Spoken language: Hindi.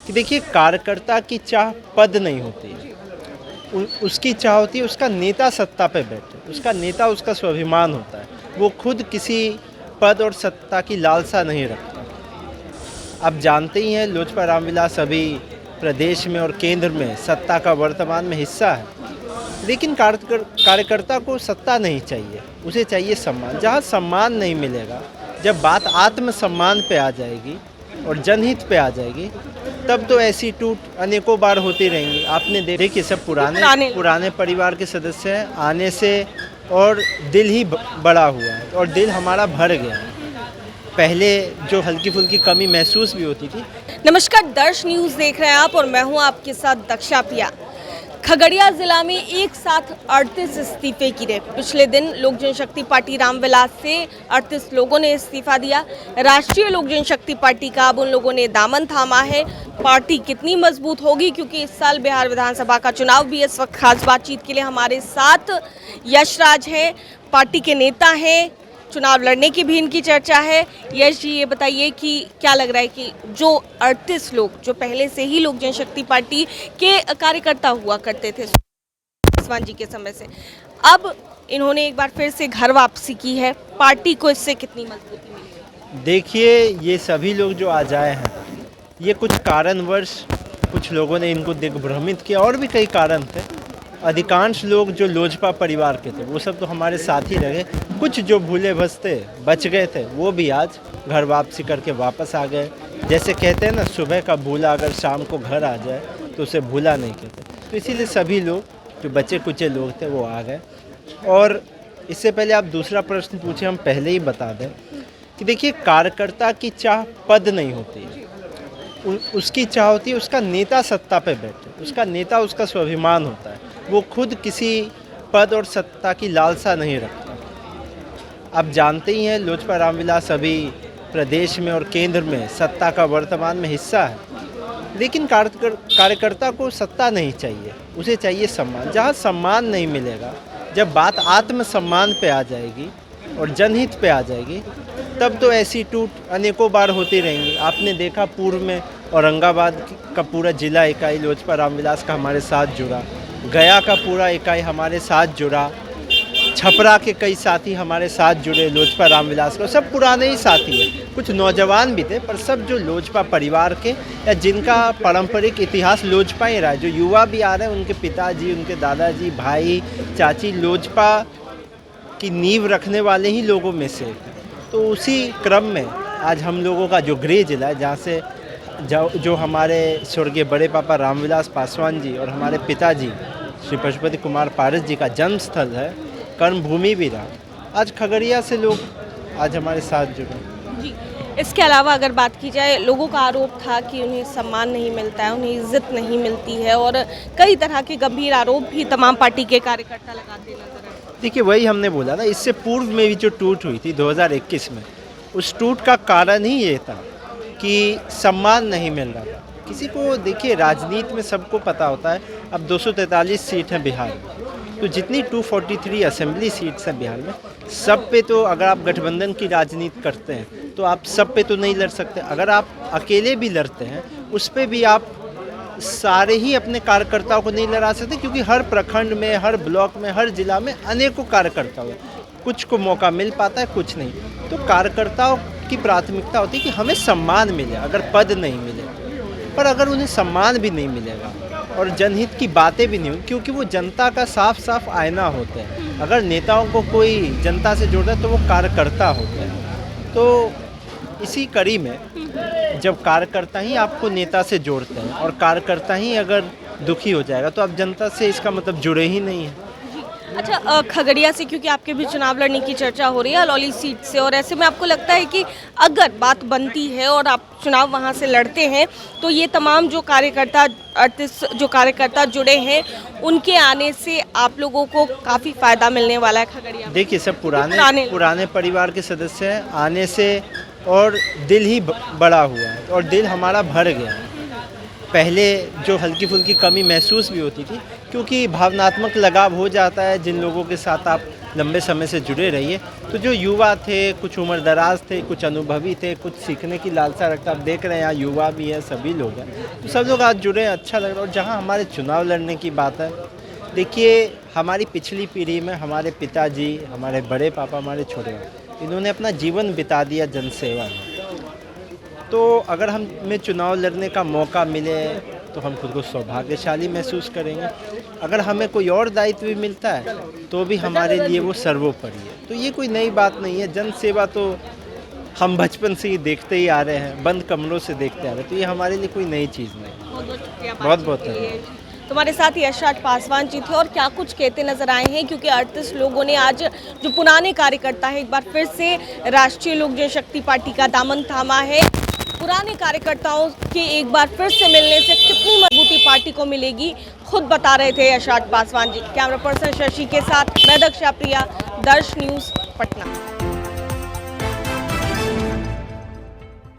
कि देखिए कार्यकर्ता की चाह पद नहीं होती है। उसकी चाह होती है उसका नेता सत्ता पे बैठे, उसका नेता उसका स्वाभिमान होता है। वो खुद किसी पद और सत्ता की लालसा नहीं रखता। आप जानते ही हैं लोजपा रामविलास अभी प्रदेश में और केंद्र में सत्ता का वर्तमान में हिस्सा है। लेकिन कार्यकर्ता को सत्ता नहीं चाहिए, उसे चाहिए सम्मान। जहाँ सम्मान नहीं मिलेगा, जब बात आत्मसम्मान पे आ जाएगी और जनहित पे आ जाएगी, तब तो ऐसी टूट अनेकों बार होती रहेंगी। आपने देखिए सब पुराने परिवार के सदस्य हैं आने से, और दिल ही बड़ा हुआ है और दिल हमारा भर गया है। पहले जो हल्की फुल्की कमी महसूस भी होती थी। नमस्कार, दर्श न्यूज़ देख रहे हैं आप और मैं हूं आपके साथ दक्षा पिया। खगड़िया जिला में एक साथ 38 इस्तीफे गिरे। पिछले दिन लोक जनशक्ति पार्टी रामविलास से 38 लोगों ने इस्तीफा दिया। राष्ट्रीय लोक जनशक्ति पार्टी का अब उन लोगों ने दामन थामा है। पार्टी कितनी मजबूत होगी, क्योंकि इस साल बिहार विधानसभा का चुनाव भी। इस वक्त खास बातचीत के लिए हमारे साथ यशराज हैं, पार्टी के नेता हैं, चुनाव लड़ने की भी इनकी चर्चा है। यश जी, ये बताइए कि क्या लग रहा है कि जो 38 लोग जो पहले से ही लोक जनशक्ति पार्टी के कार्यकर्ता हुआ करते थे पासवान जी के समय से, अब इन्होंने एक बार फिर से घर वापसी की है, पार्टी को इससे कितनी मजबूती मिली? देखिए, ये सभी लोग जो आज आए हैं, ये कुछ कारणवश कुछ लोगों ने इनको दिग्भ्रमित किया, और भी कई कारण थे। अधिकांश लोग जो लोजपा परिवार के थे वो सब तो हमारे साथ ही रहे। कुछ जो भूले भसते बच गए थे वो भी आज घर वापसी करके वापस आ गए। जैसे कहते हैं ना, सुबह का भूला अगर शाम को घर आ जाए तो उसे भूला नहीं कहते। तो इसीलिए सभी लोग जो बचे कुचे लोग थे वो आ गए। और इससे पहले आप दूसरा प्रश्न पूछे, हम पहले ही बता दें कि देखिए कार्यकर्ता की चाह पद नहीं होती है। उसकी चाह होती है उसका नेता सत्ता पे बैठे, उसका नेता उसका स्वाभिमान होता है। वो खुद किसी पद और सत्ता की लालसा नहीं रखता। आप जानते ही हैं लोजपा रामविलास अभी प्रदेश में और केंद्र में सत्ता का वर्तमान में हिस्सा है। लेकिन कार्यकर्ता को सत्ता नहीं चाहिए, उसे चाहिए सम्मान। जहाँ सम्मान नहीं मिलेगा, जब बात आत्मसम्मान पे आ जाएगी और जनहित पे आ जाएगी, तब तो ऐसी टूट अनेकों बार होती रहेंगी। आपने देखा पूर्व में औरंगाबाद का पूरा जिला इकाई लोजपा रामविलास का हमारे साथ जुड़ा, गया का पूरा इकाई हमारे साथ जुड़ा, छपरा के कई साथी हमारे साथ जुड़े लोजपा रामविलास को। सब पुराने ही साथी हैं, कुछ नौजवान भी थे, पर सब जो लोजपा परिवार के या जिनका पारंपरिक इतिहास लोजपा ही रहा है। जो युवा भी आ रहे हैं, उनके पिताजी, उनके दादाजी, भाई, चाची लोजपा की नींव रखने वाले ही लोगों में से। तो उसी क्रम में आज हम लोगों का जो गृह जिला है, जहाँ से जो हमारे स्वर्गीय बड़े पापा रामविलास पासवान जी और हमारे पिताजी श्री पशुपति कुमार पारस जी का जन्म स्थल है, कर्मभूमि भी रहा, आज खगड़िया से लोग आज हमारे साथ जुड़े। जी, इसके अलावा अगर बात की जाए, लोगों का आरोप था कि उन्हें सम्मान नहीं मिलता है, उन्हें इज्जत नहीं मिलती है, और कई तरह के गंभीर आरोप भी तमाम पार्टी के कार्यकर्ता लगाते नजर आए। देखिए, वही हमने बोला ना, इससे पूर्व में भी जो टूट हुई थी 2021 में, उस टूट का कारण ही ये था कि सम्मान नहीं मिल रहा था किसी को। देखिए, राजनीति में सबको पता होता है, अब 243 सीट हैं बिहार में, तो जितनी 243 असेंबली सीट्स हैं बिहार में, सब पे तो अगर आप गठबंधन की राजनीति करते हैं तो आप सब पे तो नहीं लड़ सकते। अगर आप अकेले भी लड़ते हैं, उस पे भी आप सारे ही अपने कार्यकर्ताओं को नहीं लड़ा सकते, क्योंकि हर प्रखंड में, हर ब्लॉक में, हर जिला में अनेकों कार्यकर्ता हैं। कुछ को मौका मिल पाता है, कुछ नहीं। तो कार्यकर्ताओं की प्राथमिकता होती है कि हमें सम्मान मिले, अगर पद नहीं मिले। पर अगर उन्हें सम्मान भी नहीं मिलेगा और जनहित की बातें भी नहीं होंगी, क्योंकि वो जनता का साफ साफ आईना होते हैं। अगर नेताओं को कोई जनता से जोड़ता है तो वो कार्यकर्ता होते हैं। तो इसी कड़ी में जब कार्यकर्ता ही आपको नेता से जोड़ते हैं और कार्यकर्ता ही अगर दुखी हो जाएगा, तो आप जनता से इसका मतलब जुड़े ही नहीं हैं। अच्छा, खगड़िया से क्योंकि आपके भी चुनाव लड़ने की चर्चा हो रही है, अलौली सीट से, और ऐसे में आपको लगता है कि अगर बात बनती है और आप चुनाव वहां से लड़ते हैं, तो ये तमाम जो कार्यकर्ता 38 जो कार्यकर्ता जुड़े हैं, उनके आने से आप लोगों को काफ़ी फ़ायदा मिलने वाला है खगड़िया? देखिए, सब पुराने परिवार के सदस्य हैं आने से, और दिल ही बड़ा हुआ है और दिल हमारा भर गया है। पहले जो हल्की फुल्की कमी महसूस भी होती थी, क्योंकि भावनात्मक लगाव हो जाता है जिन लोगों के साथ आप लंबे समय से जुड़े रहिए। तो जो युवा थे, कुछ उम्र दराज थे, कुछ अनुभवी थे, कुछ सीखने की लालसा रखता, आप देख रहे हैं यहाँ युवा भी है, सभी लोग हैं, तो सब लोग आज जुड़े हैं, अच्छा लग रहा है। और जहाँ हमारे चुनाव लड़ने की बात है, देखिए हमारी पिछली पीढ़ी में हमारे पिताजी, हमारे बड़े पापा, हमारे छोटे पापा, इन्होंने अपना जीवन बिता दिया जनसेवा में। तो अगर हमें चुनाव लड़ने का मौका मिले तो हम खुद को सौभाग्यशाली महसूस करेंगे। अगर हमें कोई और दायित्व भी मिलता है तो भी हमारे लिए वो सर्वोपरि है। तो ये कोई नई बात नहीं है, जन सेवा तो हम बचपन से ही देखते ही आ रहे हैं, बंद कमरों से देखते आ रहे हैं, तो ये हमारे लिए कोई नई चीज़ नहीं है। बहुत बहुत शुक्रिया बहुत बहुत बातचीत के लिए। धन्यवाद। तुम्हारे साथ यशराज पासवान जी थे और क्या कुछ कहते नजर आए हैं, क्योंकि 38 लोगों ने आज जो पुराने कार्यकर्ता है एक बार फिर से राष्ट्रीय लोक जनशक्ति पार्टी का दामन थामा है। पुराने कार्यकर्ताओं के एक बार फिर से मिलने से कितनी मजबूती पार्टी को मिलेगी, खुद बता रहे थे यशराज पासवान जी। कैमरा पर्सन शशि के साथ मैं दक्षा प्रिया, दर्श न्यूज़, पटना।